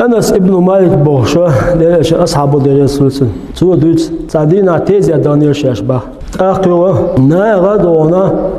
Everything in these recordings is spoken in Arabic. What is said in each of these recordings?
أنس ابن مالك بوشة ليش أصحابه درسولسن سو دوت تعدينا تيزي دانيال شاشبا أخيرا ناغا دونا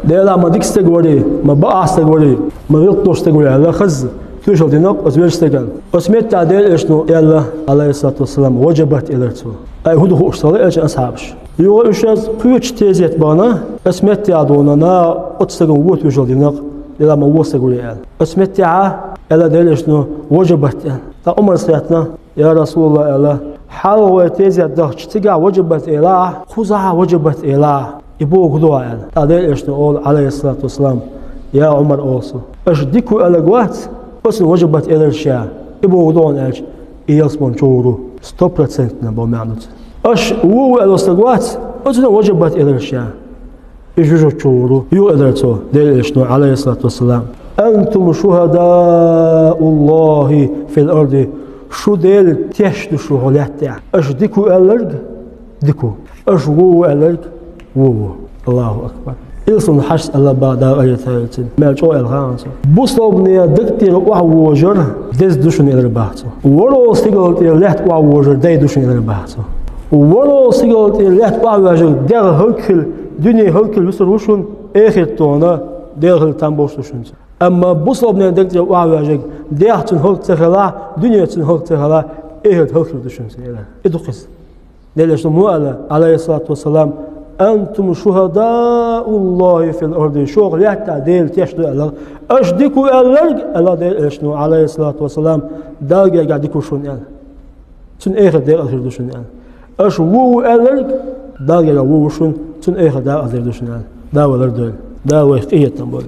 ديلا ما ديكستغوري ما باستغوري ما يطوشتغوري على خز توشل دينك أسبيشتغل أسميت تعديل إشنو يلا عليه الصلاة والسلام وجبت إلرتو أي هدو خوشتغل إيش أصحابش يو إيشاز كويتش تيزيت بانا أسميت تعدونا نا أتستغل ووت توشل دينك ديلا ما وستغوري على أسميت تعا يلا ديل إشنو وجبت تا عمر سياتنا يا رسول الله يلا حاول تيزيت دخش تيجا وجبت إله خزها وجبت إله يبوغ دوا يعني هذا إيش نقول عليه الصلاة والسلام يا عمر أوصل إيش ديكو ألقوات بس وجبت إلى الشيء يبوغ دوا إيش يسمون شورو 100% نبومعنت إيش هو الأستقوات بس وجبت إلى الشيء يجوجو شورو يو إلى تو ده إيش عليه الصلاة والسلام أنتم شهداء الله في الأرض شو ديل تشتو شغلات تاع إيش ديكو ألق ديكو إيش هو ألق وو الله أكبر إلسون حش الله بعد آية ثالثين ما جو الخامسة بوصلني دكتور وعوجر دز دوشن إلى البحث ورو سيجلت إلى لحت وعوجر داي دوشن إلى البحث ورو سيجلت إلى لحت وعوجر دار هكل دنيا هكل بسروشن آخر تونا داخل تنبوش دوشن أما بوصلني دكتور وعوجر داخل هك تخلا دنيا هك تخلا آخر هكل دوشن إلى إدقس ليش مو عليه الصلاة والسلام أنتم شهداء الله في الأرض شغل يعتدل تشتو الله أشدكوا ألرج الله ديل إشنو عليه الصلاة والسلام دارجة قاعدكوا شون أل تن إخر ديل أخر شون أل أش وو ألرج دارجة وو شون تن إخر دار أخر شون أل دا ولا دول دا وفيه تنبول